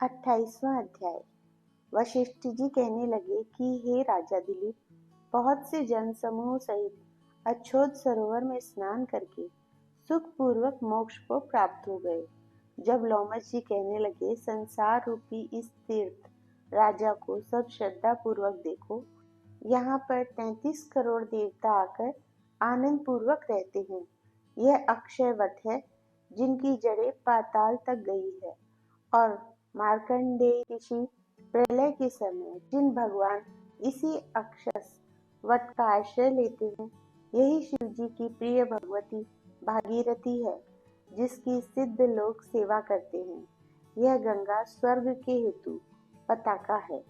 28वां अध्याय। वशिष्ठ जी कहने लगे कि हे राजा दिलीप, बहुत से जनसमूह सहित अच्छोत सरोवर में स्नान करके सुखपूर्वक मोक्ष को प्राप्त हो गए। जब लोमश जी कहने लगे, संसार रूपी इस तीर्थ राजा को सब श्रद्धा पूर्वक देखो। यहाँ पर 33 करोड़ देवता आकर आनंद पूर्वक रहते हैं। यह अक्षय वट है जिनकी जड़ें पाताल तक गई है, और मार्कंडेय ऋषि प्रलय के समय जिन भगवान इसी अक्षस वट का आश्रय लेते हैं, यही शिव जी की प्रिय भगवती भागीरथी है, जिसकी सिद्ध लोग सेवा करते हैं। यह गंगा स्वर्ग के हेतु पताका है।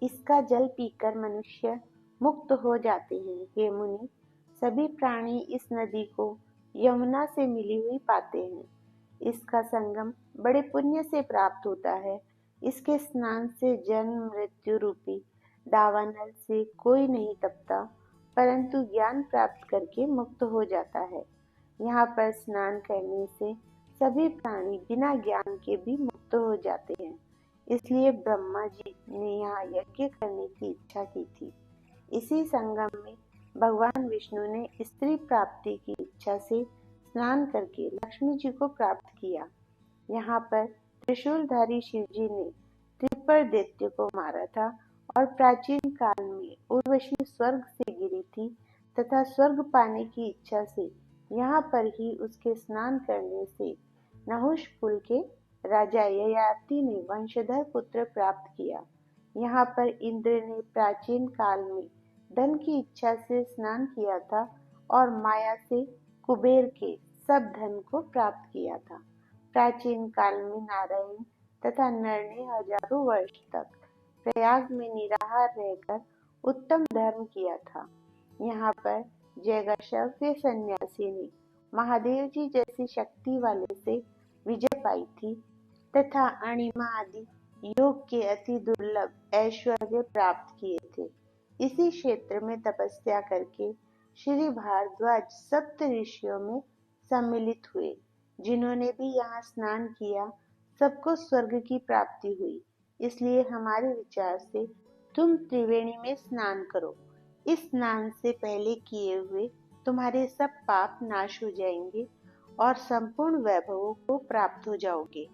इसका जल पीकर मनुष्य मुक्त हो जाते हैं। हे मुनि, सभी प्राणी इस नदी को यमुना से मिली हुई पाते हैं। इसका संगम बड़े पुण्य से प्राप्त होता है। इसके स्नान से जन्म मृत्यु रूपी दावानल से कोई नहीं तपता, परंतु ज्ञान प्राप्त करके मुक्त हो जाता है। यहाँ पर स्नान करने से सभी प्राणी बिना ज्ञान के भी मुक्त हो जाते हैं। इसलिए ब्रह्मा जी ने यहाँ यज्ञ करने की इच्छा की थी। इसी संगम में भगवान विष्णु ने स्त्री प्राप्ति की इच्छा से स्नान करके लक्ष्मी जी को प्राप्त किया। यहाँ पर त्रिशूलधारी शिव जी ने त्रिपर दैत्य को मारा था, और प्राचीन काल में उर्वशी स्वर्ग से गिरी थी तथा स्वर्ग पाने की इच्छा से यहाँ पर ही उसके स्नान करने से नहुष कुल के राजा ययाति ने वंशधर पुत्र प्राप्त किया। यहाँ पर इंद्र ने प्राचीन काल में धन की इच्छा से स्नान किया था, और माया से कुबेर के सब धन को प्राप्त किया था। प्राचीन काल में नारायण तथा नर ने हजारों वर्ष तक प्रयाग में निराहार रहकर उत्तम धर्म किया था। यहाँ पर जयगशव्य सन्यासी ने महादेव जी जैसी शक्ति वाले से विजय पाई थी, तथा अणिमा आदि योग के अति दुर्लभ ऐश्वर्य प्राप्त किए थे। इसी क्षेत्र में तपस्या करके श्री भारद्वाज सप्त ऋषियों में सम्मिलित हुए। जिन्होंने भी यहाँ स्नान किया, सबको स्वर्ग की प्राप्ति हुई। इसलिए हमारे विचार से तुम त्रिवेणी में स्नान करो। इस स्नान से पहले किए हुए तुम्हारे सब पाप नाश हो जाएंगे और संपूर्ण वैभवों को प्राप्त हो जाओगे।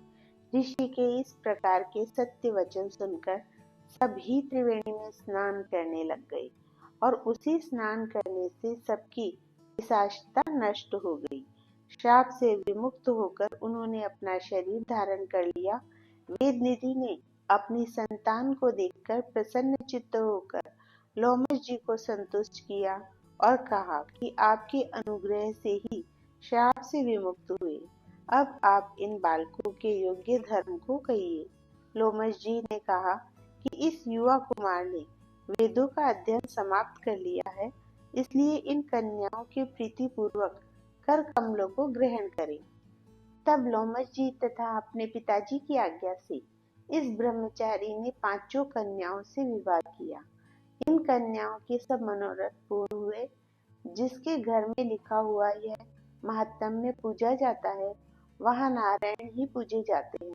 ऋषि के इस प्रकार के सत्य वचन सुनकर सभी त्रिवेणी में स्नान करने लग गए, और उसी स्नान करने से सबकी पिशाचता नष्ट हो गई। श्राप से विमुक्त होकर उन्होंने अपना शरीर धारण कर लिया। वेदनिधि ने अपनी संतान को देखकर प्रसन्न चित्त होकर लोमश जी को संतुष्ट किया और कहा कि आपके अनुग्रह से ही श्राप से विमुक्त हुए। अब आप इन बालकों के योग्य धर्म को कहिए। लोमश जी ने कहा कि इस युवा कुमार ने वेदों का अध्ययन समाप्त कर लिया है, इसलिए इन कन्याओं के प्रीति पूर्वक कर कमलों को ग्रहण करें। तब लोमश जी तथा अपने पिताजी की आज्ञा से इस ब्रह्मचारी ने 5 कन्याओं से विवाह किया। इन कन्याओं के सब मनोरथ पूर्ण हुए। जिसके घर में लिखा हुआ यह महात्म में पूजा जाता है, वहाँ नारायण ही पूजे जाते हैं।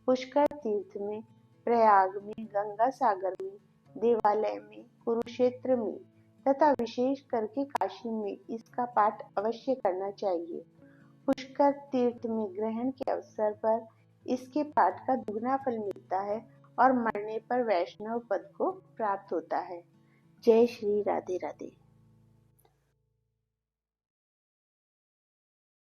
पुष्कर तीर्थ में, प्रयाग में, गंगा सागर में, देवालय में, कुरुक्षेत्र में तथा विशेष करके काशी में इसका पाठ अवश्य करना चाहिए। पुष्कर तीर्थ में ग्रहण के अवसर पर इसके पाठ का दुगना फल मिलता है, और मरने पर वैष्णव पद को प्राप्त होता है। जय श्री राधे राधे।